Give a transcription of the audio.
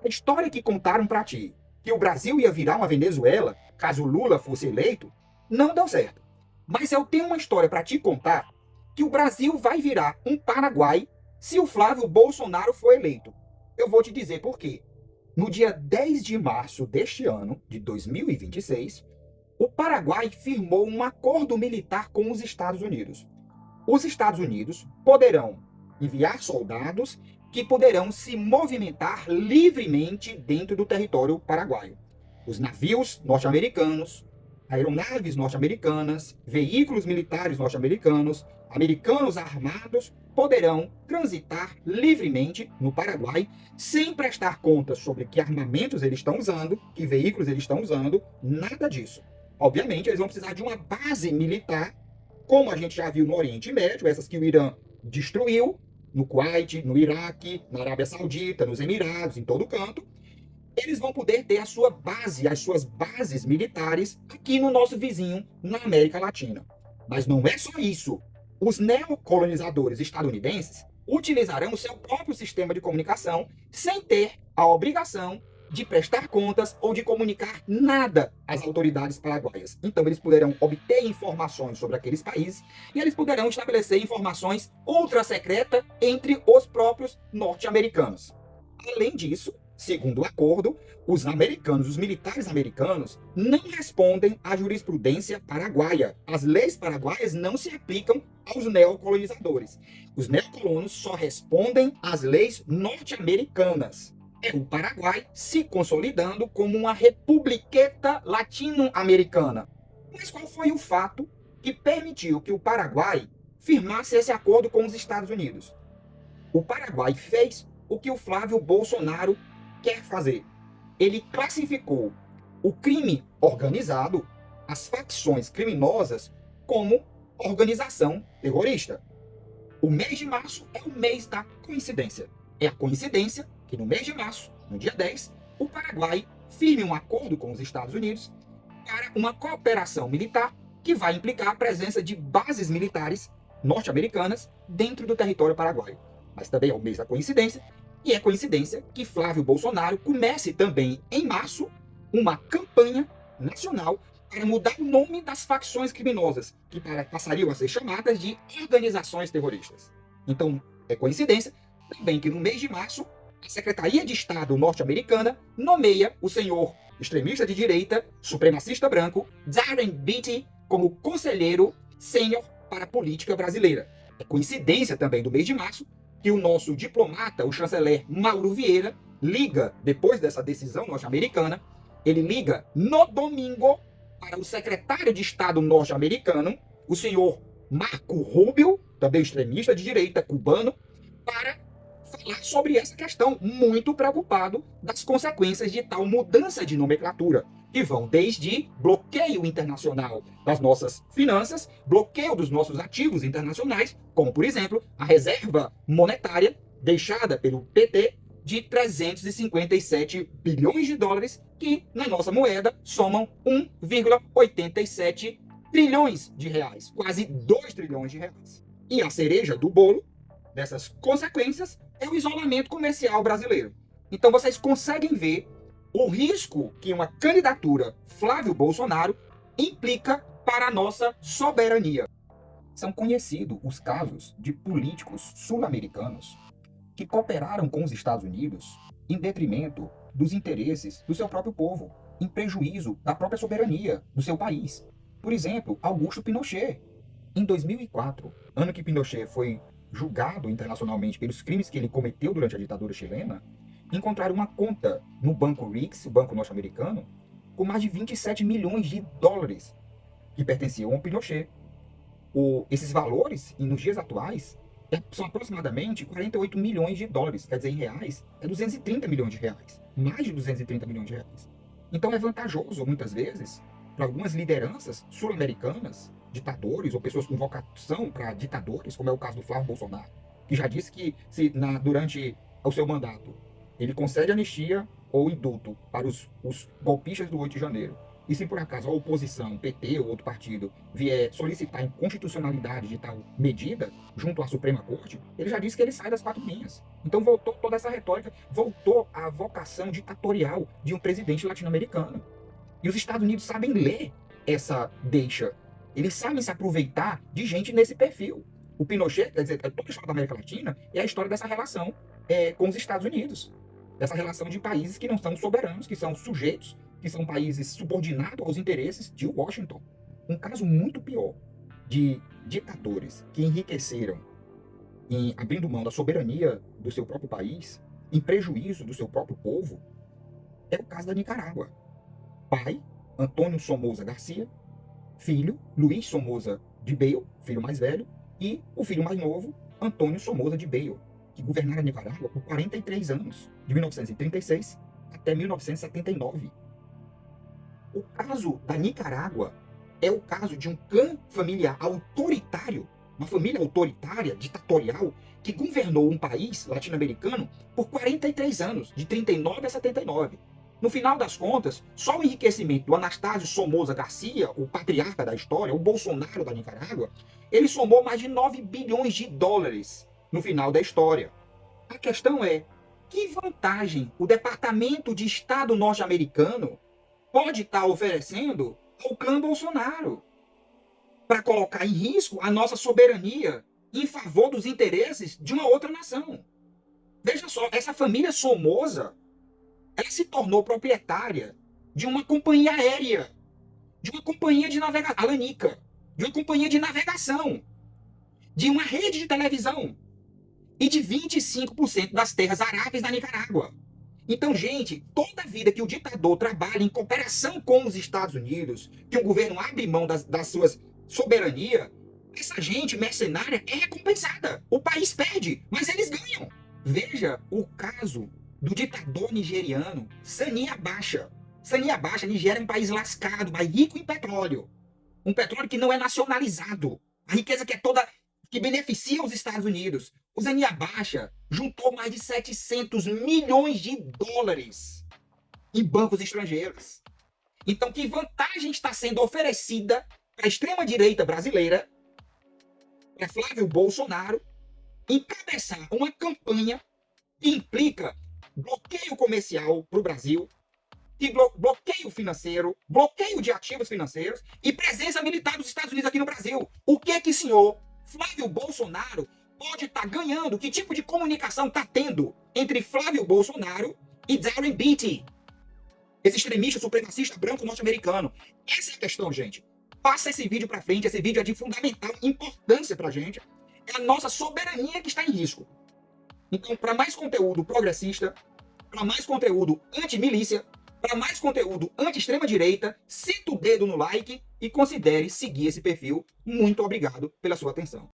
A história que contaram para ti, que o Brasil ia virar uma Venezuela, caso Lula fosse eleito, não deu certo. Mas eu tenho uma história para te contar que o Brasil vai virar um Paraguai se o Flávio Bolsonaro for eleito. Eu vou te dizer por quê. No dia 10 de março deste ano, de 2026, o Paraguai firmou um acordo militar com os Estados Unidos. Os Estados Unidos poderão enviar soldados que poderão se movimentar livremente dentro do território paraguaio. Os navios norte-americanos, aeronaves norte-americanas, veículos militares norte-americanos, americanos armados poderão transitar livremente no Paraguai sem prestar contas sobre que armamentos eles estão usando, que veículos eles estão usando, nada disso. Obviamente, eles vão precisar de uma base militar, como a gente já viu no Oriente Médio, essas que o Irã destruiu, no Kuwait, no Iraque, na Arábia Saudita, nos Emirados, em todo canto. Eles vão poder ter a sua base, as suas bases militares aqui no nosso vizinho, na América Latina. Mas não é só isso. Os neocolonizadores estadunidenses utilizarão o seu próprio sistema de comunicação sem ter a obrigação de prestar contas ou de comunicar nada às autoridades paraguaias. Então, eles poderão obter informações sobre aqueles países e eles poderão estabelecer informações ultra-secretas entre os próprios norte-americanos. Além disso, segundo o acordo, os americanos, os militares americanos, não respondem à jurisprudência paraguaia. As leis paraguaias não se aplicam aos neocolonizadores. Os neocolonos só respondem às leis norte-americanas. É o Paraguai se consolidando como uma republiqueta latino-americana. Mas qual foi o fato que permitiu que o Paraguai firmasse esse acordo com os Estados Unidos? O Paraguai fez o que o Flávio Bolsonaro quer fazer. Ele classificou o crime organizado, as facções criminosas, como organização terrorista. O mês de março é o mês da coincidência. É a coincidência que no mês de março, no dia 10, o Paraguai firme um acordo com os Estados Unidos para uma cooperação militar que vai implicar a presença de bases militares norte-americanas dentro do território paraguaio. Mas também é o mês da coincidência, e é coincidência que Flávio Bolsonaro comece também em março uma campanha nacional para mudar o nome das facções criminosas, que passariam a ser chamadas de organizações terroristas. Então, é coincidência também que no mês de março, a Secretaria de Estado norte-americana nomeia o senhor extremista de direita, supremacista branco, Darren Beatty, como conselheiro sênior para a política brasileira. É coincidência também do mês de março que o nosso diplomata, o chanceler Mauro Vieira, liga, depois dessa decisão norte-americana, ele liga no domingo para o secretário de Estado norte-americano, o senhor Marco Rubio, também extremista de direita cubano, para falar sobre essa questão, muito preocupado das consequências de tal mudança de nomenclatura, que vão desde bloqueio internacional das nossas finanças, bloqueio dos nossos ativos internacionais, como, por exemplo, a reserva monetária deixada pelo PT de 357 bilhões de dólares, que na nossa moeda somam 1,87 trilhões de reais, quase 2 trilhões de reais. E a cereja do bolo dessas consequências é o isolamento comercial brasileiro. Então vocês conseguem ver o risco que uma candidatura Flávio Bolsonaro implica para a nossa soberania. São conhecidos os casos de políticos sul-americanos que cooperaram com os Estados Unidos em detrimento dos interesses do seu próprio povo, em prejuízo da própria soberania do seu país. Por exemplo, Augusto Pinochet. Em 2004, ano que Pinochet foi julgado internacionalmente pelos crimes que ele cometeu durante a ditadura chilena, encontraram uma conta no Banco Rex, o banco norte-americano, com mais de 27 milhões de dólares que pertenciam ao Pinochet. Esses valores, nos dias atuais, são aproximadamente 48 milhões de dólares. Quer dizer, em reais, é 230 milhões de reais. Mais de 230 milhões de reais. Então é vantajoso, muitas vezes, para algumas lideranças sul-americanas, ditadores ou pessoas com vocação para ditadores, como é o caso do Flávio Bolsonaro, que já disse que durante o seu mandato ele concede anistia ou indulto para os golpistas do 8 de janeiro E se por acaso a oposição, PT ou outro partido, vier solicitar a inconstitucionalidade de tal medida junto à Suprema Corte, ele já disse que ele sai das quatro linhas. Então voltou toda essa retórica, voltou a vocação ditatorial de um presidente latino-americano. E os Estados Unidos sabem ler essa deixa. Eles sabem se aproveitar de gente nesse perfil. O Pinochet, quer dizer, toda a história da América Latina é a história dessa relação com os Estados Unidos. Dessa relação de países que não são soberanos, que são sujeitos, que são países subordinados aos interesses de Washington. Um caso muito pior de ditadores que enriqueceram abrindo mão da soberania do seu próprio país, em prejuízo do seu próprio povo, é o caso da Nicarágua. Pai, Antônio Somoza Garcia, filho, Luiz Somoza de Bale, filho mais velho, e o filho mais novo, Antônio Somoza de Bale, que governaram a Nicarágua por 43 anos, de 1936 até 1979. O caso da Nicarágua é o caso de um clã familiar autoritário, uma família autoritária, ditatorial, que governou um país latino-americano por 43 anos, de 39 a 79. No final das contas, só o enriquecimento do Anastácio Somoza Garcia, o patriarca da história, o Bolsonaro da Nicarágua, ele somou mais de 9 bilhões de dólares no final da história. A questão é, que vantagem o Departamento de Estado norte-americano pode estar oferecendo ao clã Bolsonaro para colocar em risco a nossa soberania em favor dos interesses de uma outra nação? Veja só, essa família Somoza, ela se tornou proprietária de uma companhia aérea, de uma companhia de navegação, a Lanica, de uma companhia de navegação, de uma rede de televisão e de 25% das terras aráveis da Nicarágua. Então, gente, toda a vida que o ditador trabalha em cooperação com os Estados Unidos, que o governo abre mão das suas soberania, essa gente mercenária é recompensada. O país perde, mas eles ganham. Veja o caso do ditador nigeriano Sani Abacha. Sani Abacha, Nigéria é um país lascado, mas rico em petróleo. Um petróleo que não é nacionalizado. A riqueza que é toda, que beneficia os Estados Unidos. O Sani Abacha juntou mais de 700 milhões de dólares em bancos estrangeiros. Então, que vantagem está sendo oferecida para a extrema-direita brasileira, para Flávio Bolsonaro, encabeçar uma campanha que implica bloqueio comercial para o Brasil, e bloqueio financeiro, bloqueio de ativos financeiros e presença militar dos Estados Unidos aqui no Brasil. O que é que o senhor Flávio Bolsonaro pode estar ganhando? Que tipo de comunicação está tendo entre Flávio Bolsonaro e Darren Beatty, esse extremista supremacista branco norte-americano? Essa é a questão, gente. Passa esse vídeo para frente, esse vídeo é de fundamental importância para a gente. É a nossa soberania que está em risco. Então, para mais conteúdo progressista, para mais conteúdo anti-milícia, para mais conteúdo anti-extrema-direita, senta o dedo no like e considere seguir esse perfil. Muito obrigado pela sua atenção.